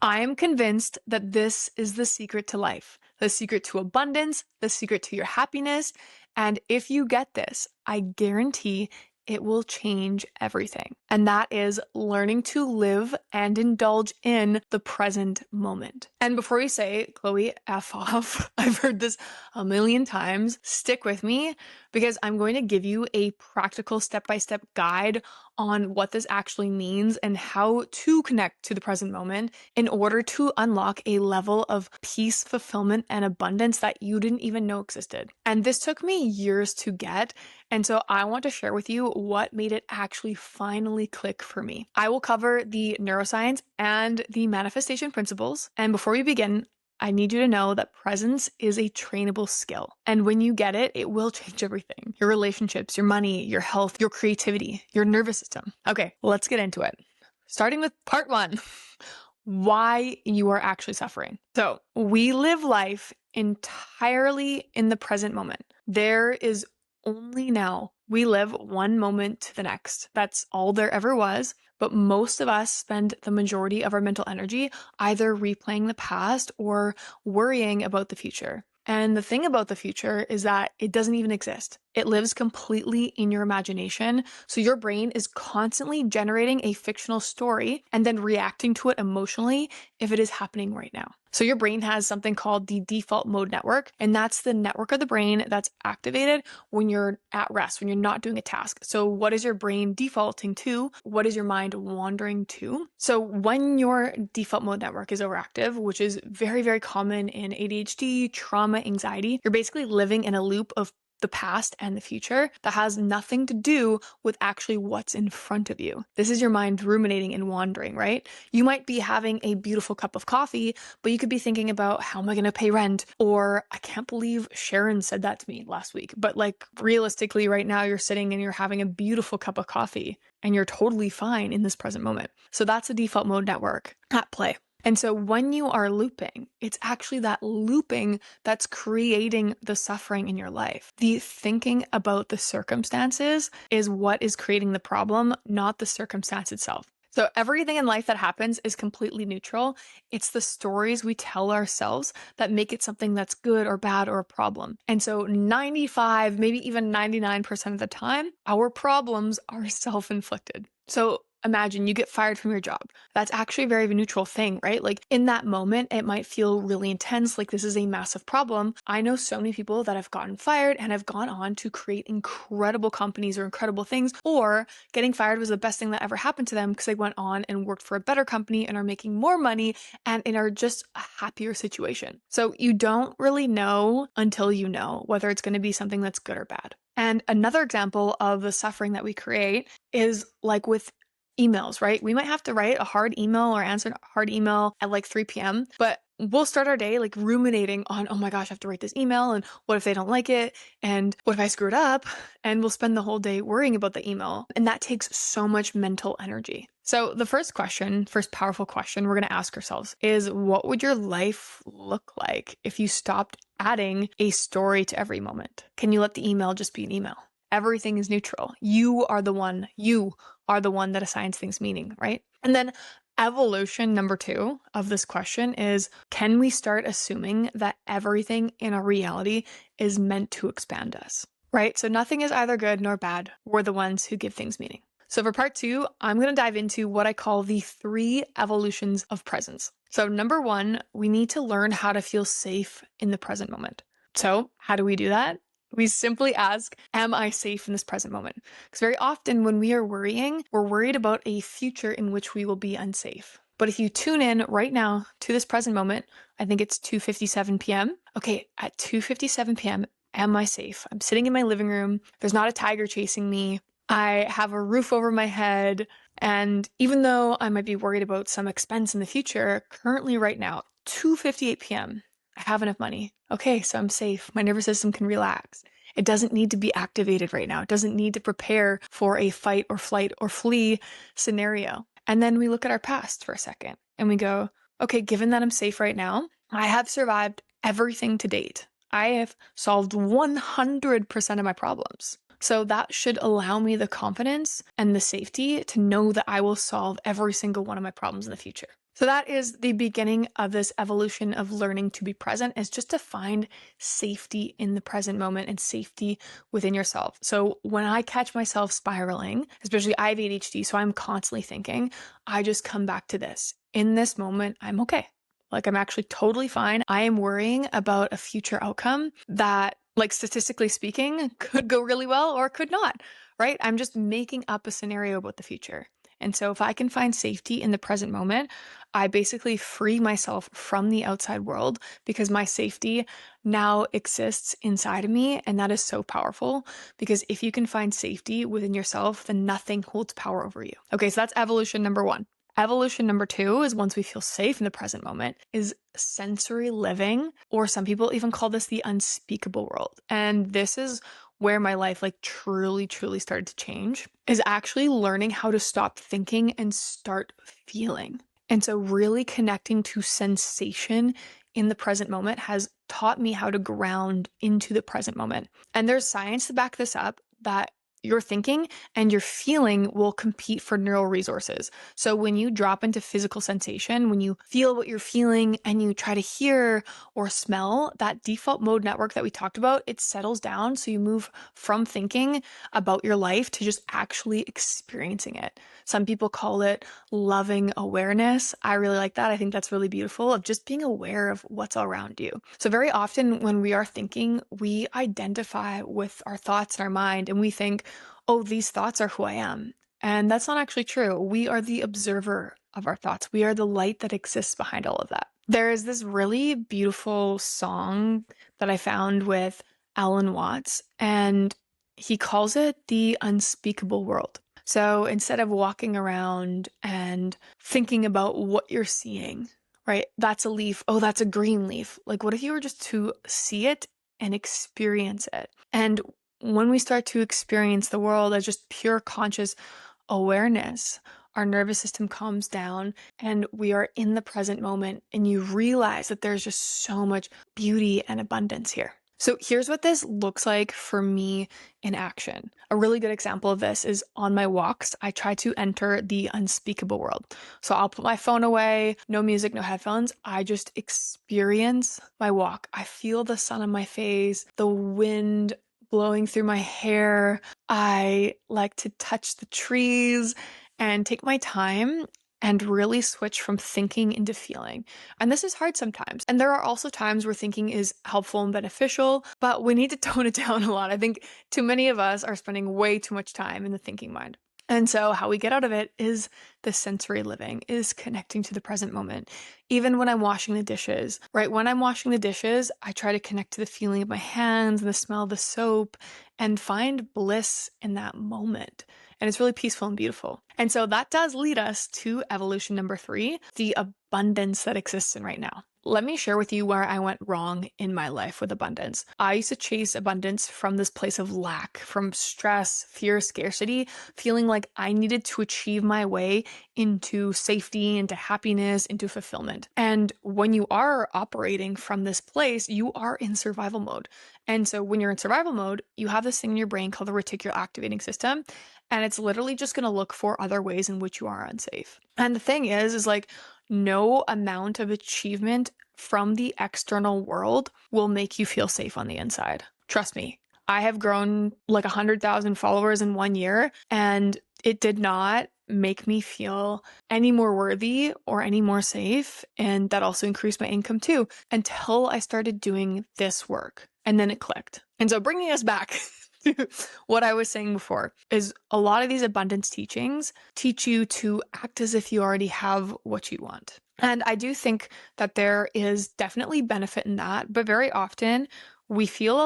I am convinced that this is the secret to life, the secret to abundance, the secret to your happiness. And if you get this, I guarantee it will change everything. And that is learning to live and indulge in the present moment. And before you say, Chloe, F off, I've heard this a million times, stick with me because I'm going to give you a practical step-by-step guide on what this actually means and how to connect to the present moment in order to unlock a level of peace, fulfillment, and abundance that you didn't even know existed. And this took me years to get. And so I want to share with you what made it actually finally click for me. I will cover the neuroscience and the manifestation principles. And before we begin, I need you to know that presence is a trainable skill. And when you get it, it will change everything. Your relationships, your money, your health, your creativity, your nervous system. Okay, let's get into it. Starting with part 1, why you are actually suffering. So we live life entirely in the present moment. There is only now. We live one moment to the next. That's all there ever was. But most of us spend the majority of our mental energy either replaying the past or worrying about the future. And the thing about the future is that it doesn't even exist. It lives completely in your imagination. So your brain is constantly generating a fictional story and then reacting to it emotionally if it is happening right now. So your brain has something called the default mode network, and that's the network of the brain that's activated when you're at rest, when you're not doing a task. So what is your brain defaulting to? What is your mind wandering to? So when your default mode network is overactive, which is very, very common in ADHD, trauma, anxiety, you're basically living in a loop of the past and the future that has nothing to do with actually what's in front of you. This is your mind ruminating and wandering, right? You might be having a beautiful cup of coffee, but you could be thinking about how am I going to pay rent? Or I can't believe Sharon said that to me last week. But like realistically, right now you're sitting and you're having a beautiful cup of coffee and you're totally fine in this present moment. So that's a default mode network at play. And so when you are looping, it's actually that looping that's creating the suffering in your life. The thinking about the circumstances is what is creating the problem, not the circumstance itself. So everything in life that happens is completely neutral. It's the stories we tell ourselves that make it something that's good or bad or a problem. And so 95, maybe even 99% of the time, our problems are self-inflicted. So imagine you get fired from your job. That's actually a very neutral thing, right? Like in that moment, it might feel really intense, like this is a massive problem. I know so many people that have gotten fired and have gone on to create incredible companies or incredible things, or getting fired was the best thing that ever happened to them because they went on and worked for a better company and are making more money and are just a happier situation. So you don't really know until you know whether it's going to be something that's good or bad. And another example of the suffering that we create is like with emails, right? We might have to write a hard email or answer a hard email at like 3 p.m., but we'll start our day like ruminating on, oh my gosh, I have to write this email. And what if they don't like it? And what if I screw it up? And we'll spend the whole day worrying about the email. And that takes so much mental energy. So the first powerful question we're going to ask ourselves is, what would your life look like if you stopped adding a story to every moment? Can you let the email just be an email? Everything is neutral. You are the one that assigns things meaning, right? And then evolution number 2 of this question is, can we start assuming that everything in our reality is meant to expand us, right? So nothing is either good nor bad. We're the ones who give things meaning. So for part 2, I'm going to dive into what I call the 3 evolutions of presence. So number 1, we need to learn how to feel safe in the present moment. So how do we do that? We simply ask, am I safe in this present moment? Because very often when we are worrying, we're worried about a future in which we will be unsafe. But if you tune in right now to this present moment, I think it's 2:57 p.m. Okay, at 2:57 p.m., am I safe? I'm sitting in my living room. There's not a tiger chasing me. I have a roof over my head. And even though I might be worried about some expense in the future, currently right now, 2:58 p.m., I have enough money. Okay, so I'm safe. My nervous system can relax. It doesn't need to be activated right now. It doesn't need to prepare for a fight or flight or flee scenario. And then we look at our past for a second and we go, okay, given that I'm safe right now, I have survived everything to date. I have solved 100% of my problems. So that should allow me the confidence and the safety to know that I will solve every single one of my problems in the future. So that is the beginning of this evolution of learning to be present, is just to find safety in the present moment and safety within yourself. So when I catch myself spiraling, especially I have ADHD, so I'm constantly thinking, I just come back to this. In this moment, I'm okay. Like, I'm actually totally fine. I am worrying about a future outcome that, like, statistically speaking, could go really well or could not, right? I'm just making up a scenario about the future. And so if I can find safety in the present moment, I basically free myself from the outside world because my safety now exists inside of me. And that is so powerful, because if you can find safety within yourself, then nothing holds power over you. Okay, so that's evolution number one. Evolution number two is, once we feel safe in the present moment, is sensory living, or some people even call this the unspeakable world. And this is where my life like truly, truly started to change, is actually learning how to stop thinking and start feeling. And so really connecting to sensation in the present moment has taught me how to ground into the present moment. And there's science to back this up, that your thinking and your feeling will compete for neural resources. So when you drop into physical sensation, when you feel what you're feeling and you try to hear or smell, that default mode network that we talked about, it settles down. So you move from thinking about your life to just actually experiencing it. Some people call it loving awareness. I really like that. I think that's really beautiful, of just being aware of what's around you. So very often when we are thinking, we identify with our thoughts in our mind and we think, oh, these thoughts are who I am. And that's not actually true. We are the observer of our thoughts. We are the light that exists behind all of that. There is this really beautiful song that I found with Alan Watts, and he calls it the unspeakable world. So instead of walking around and thinking about what you're seeing, right? That's a leaf. Oh, that's a green leaf. Like, what if you were just to see it and experience it? And when we start to experience the world as just pure conscious awareness, our nervous system calms down and we are in the present moment, and you realize that there's just so much beauty and abundance here. So here's what this looks like for me in action. A really good example of this is on my walks, I try to enter the unspeakable world. So I'll put my phone away, no music, no headphones. I just experience my walk. I feel the sun on my face, the wind blowing through my hair. I like to touch the trees and take my time and really switch from thinking into feeling. And this is hard sometimes. And there are also times where thinking is helpful and beneficial, but we need to tone it down a lot. I think too many of us are spending way too much time in the thinking mind. And so how we get out of it is the sensory living, is connecting to the present moment. Even when I'm washing the dishes, right? When I'm washing the dishes, I try to connect to the feeling of my hands and the smell of the soap and find bliss in that moment. And it's really peaceful and beautiful. And so that does lead us to evolution number 3, the abundance that exists in right now. Let me share with you where I went wrong in my life with abundance. I used to chase abundance from this place of lack, from stress, fear, scarcity, feeling like I needed to achieve my way into safety, into happiness, into fulfillment. And when you are operating from this place, you are in survival mode. And so when you're in survival mode, you have this thing in your brain called the reticular activating system. And it's literally just going to look for other ways in which you are unsafe. And the thing is like, no amount of achievement from the external world will make you feel safe on the inside. Trust me, I have grown like 100,000 followers in 1 year, and it did not make me feel any more worthy or any more safe. And that also increased my income too, until I started doing this work. And then it clicked. And so bringing us back to what I was saying before is, a lot of these abundance teachings teach you to act as if you already have what you want. And I do think that there is definitely benefit in that, but very often we feel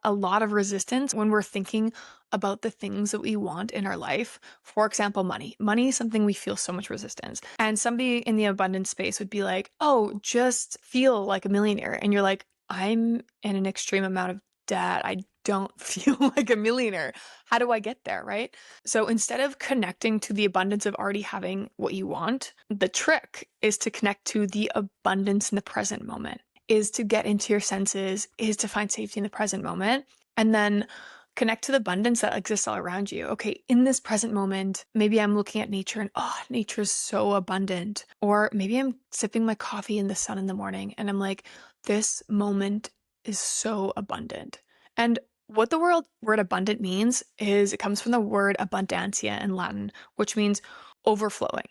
a lot of resistance when we're thinking about the things that we want in our life. For example, money. Money is something we feel so much resistance. And somebody in the abundance space would be like, oh, just feel like a millionaire. And you're like, I'm in an extreme amount of debt. I don't feel like a millionaire. How do I get there, right? So instead of connecting to the abundance of already having what you want, the trick is to connect to the abundance in the present moment, is to get into your senses, is to find safety in the present moment, and then Connect to the abundance that exists all around you. Okay, in this present moment, maybe I'm looking at nature and, oh, nature's so abundant. Or maybe I'm sipping my coffee in the sun in the morning and I'm like, this moment is so abundant. And what the word abundant means is it comes from the word abundantia in Latin, which means overflowing.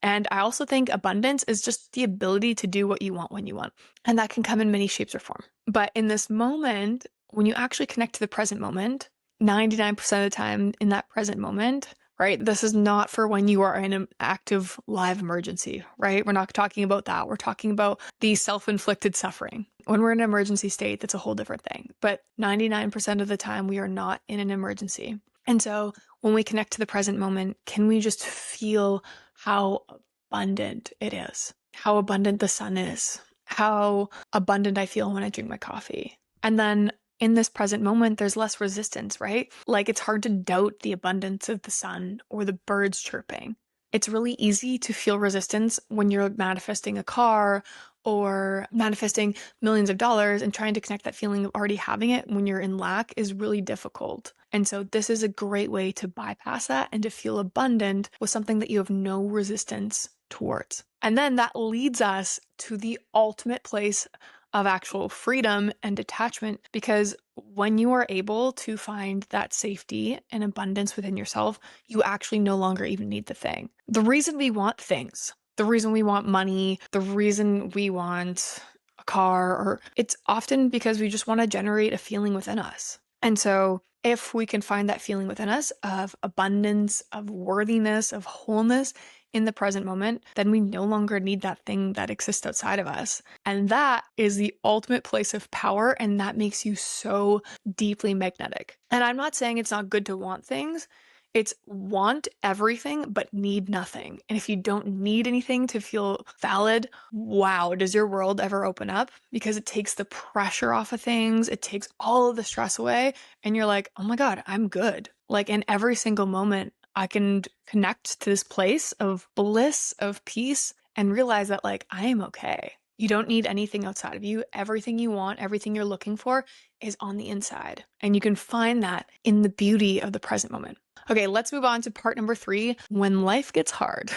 And I also think abundance is just the ability to do what you want when you want. And that can come in many shapes or form. But in this moment, when you actually connect to the present moment, 99% of the time in that present moment, right? This is not for when you are in an active live emergency, right? We're not talking about that. We're talking about the self-inflicted suffering. When we're in an emergency state, that's a whole different thing. But 99% of the time, we are not in an emergency. And so when we connect to the present moment, can we just feel how abundant it is? How abundant the sun is? How abundant I feel when I drink my coffee? And then in this present moment, there's less resistance, right? Like it's hard to doubt the abundance of the sun or the birds chirping. It's really easy to feel resistance when you're manifesting a car or manifesting millions of dollars, and trying to connect that feeling of already having it when you're in lack is really difficult. And so this is a great way to bypass that and to feel abundant with something that you have no resistance towards. And then that leads us to the ultimate place of actual freedom and detachment, because when you are able to find that safety and abundance within yourself, you actually no longer even need the thing. The reason we want things, the reason we want money, the reason we want a car, or it's often because we just want to generate a feeling within us. And so if we can find that feeling within us of abundance, of worthiness, of wholeness in the present moment, then we no longer need that thing that exists outside of us. And that is the ultimate place of power, and that makes you so deeply magnetic. And I'm not saying it's not good to want things. It's want everything but need nothing. And if you don't need anything to feel valid, wow, does your world ever open up? Because it takes the pressure off of things, it takes all of the stress away, and you're like, oh my God, I'm good. Like in every single moment, I can connect to this place of bliss, of peace, and realize that like I am okay. You don't need anything outside of you. Everything you want, everything you're looking for is on the inside. And you can find that in the beauty of the present moment. Okay, let's move on to part number 3, when life gets hard.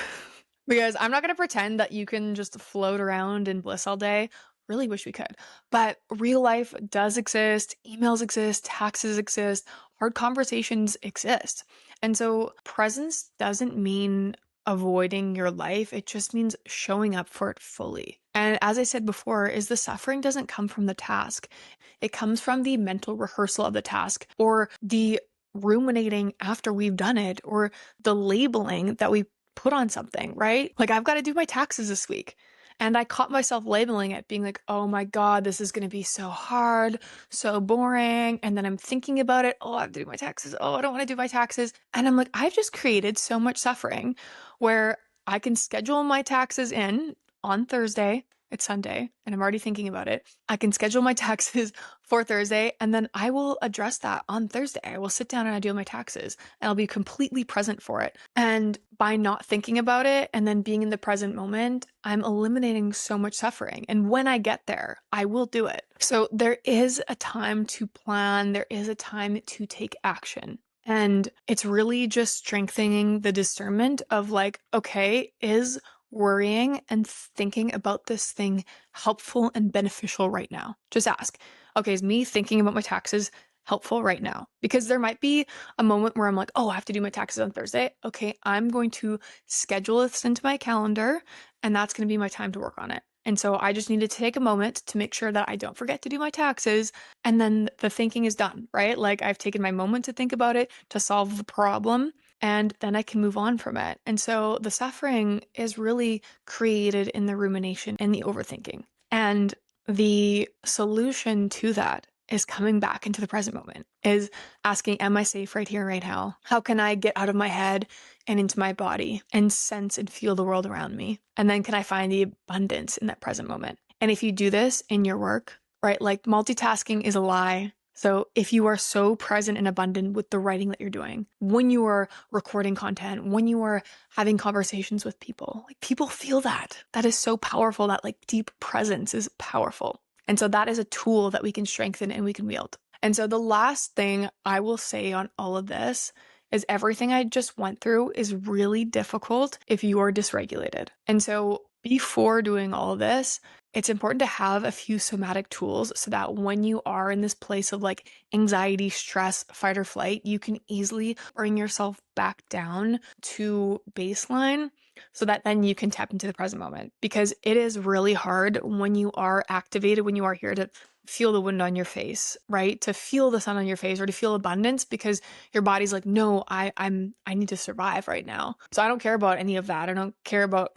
Because I'm not going to pretend that you can just float around in bliss all day. Really wish we could. But real life does exist. Emails exist. Taxes exist. Hard conversations exist. And so presence doesn't mean avoiding your life. It just means showing up for it fully. And as I said before, is the suffering doesn't come from the task. It comes from the mental rehearsal of the task, or the ruminating after we've done it, or the labeling that we put on something, right? Like I've got to do my taxes this week. And I caught myself labeling it, being like, oh my God, this is going to be so hard, so boring. And then I'm thinking about it. Oh, I have to do my taxes. Oh, I don't want to do my taxes. And I'm like, I've just created so much suffering where I can schedule my taxes in on Thursday. It's Sunday and I'm already thinking about it. I can schedule my taxes for Thursday, and then I will address that on Thursday. I will sit down and I do my taxes and I'll be completely present for it. And by not thinking about it and then being in the present moment, I'm eliminating so much suffering. And when I get there, I will do it. So there is a time to plan. There is a time to take action. And it's really just strengthening the discernment of like, okay, is worrying and thinking about this thing helpful and beneficial right now? Just ask, okay, is me thinking about my taxes helpful right now? Because there might be a moment where I'm like, oh, I have to do my taxes on Thursday. Okay, I'm going to schedule this into my calendar, and that's going to be my time to work on it. And so I just needed to take a moment to make sure that I don't forget to do my taxes. And then the thinking is done, right? Like I've taken my moment to think about it, to solve the problem, and then I can move on from it. And so the suffering is really created in the rumination and the overthinking. And the solution to that is coming back into the present moment, is asking, am I safe right here, right now? How can I get out of my head and into my body and sense and feel the world around me? And then can I find the abundance in that present moment? And if you do this in your work, right, like multitasking is a lie. So if you are so present and abundant with the writing that you're doing, when you are recording content, when you are having conversations with people, like people feel that. That is so powerful. That like deep presence is powerful. And so that is a tool that we can strengthen and we can wield. And so the last thing I will say on all of this is everything I just went through is really difficult if you are dysregulated. And so before doing all of this, it's important to have a few somatic tools so that when you are in this place of like anxiety, stress, fight or flight, you can easily bring yourself back down to baseline so that then you can tap into the present moment. Because it is really hard when you are activated, when you are here to feel the wind on your face, right? To feel the sun on your face or to feel abundance because your body's like, no, I need to survive right now. So I don't care about any of that. I don't care about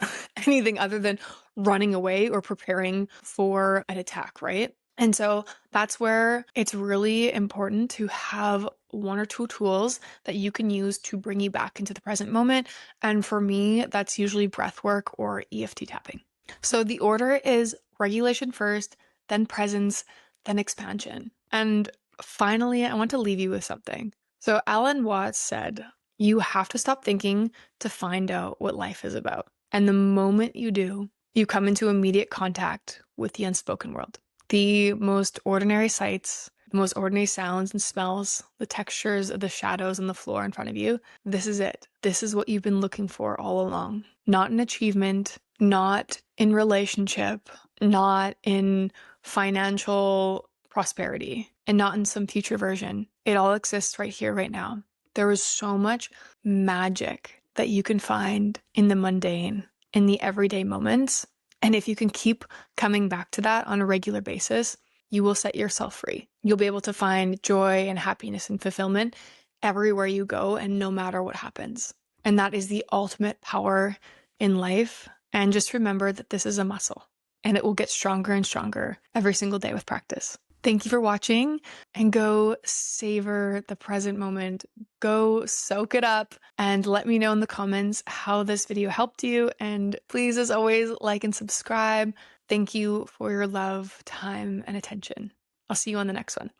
anything other than running away or preparing for an attack, right? And so that's where it's really important to have one or two tools that you can use to bring you back into the present moment. And for me, that's usually breath work or EFT tapping. So the order is regulation first, then presence, then expansion. And finally, I want to leave you with something. So Alan Watts said, you have to stop thinking to find out what life is about. And the moment you do, you come into immediate contact with the unspoken world. The most ordinary sights, the most ordinary sounds and smells, the textures of the shadows on the floor in front of you. This is it. This is what you've been looking for all along. Not in achievement, not in relationship, not in financial prosperity, and not in some future version. It all exists right here, right now. There is so much magic that you can find in the mundane, in the everyday moments. And if you can keep coming back to that on a regular basis, you will set yourself free. You'll be able to find joy and happiness and fulfillment everywhere you go and no matter what happens. And that is the ultimate power in life. And just remember that this is a muscle and it will get stronger and stronger every single day with practice. Thank you for watching, and go savor the present moment. Go soak it up and let me know in the comments how this video helped you. And please, as always, like and subscribe. Thank you for your love, time, and attention. I'll see you on the next one.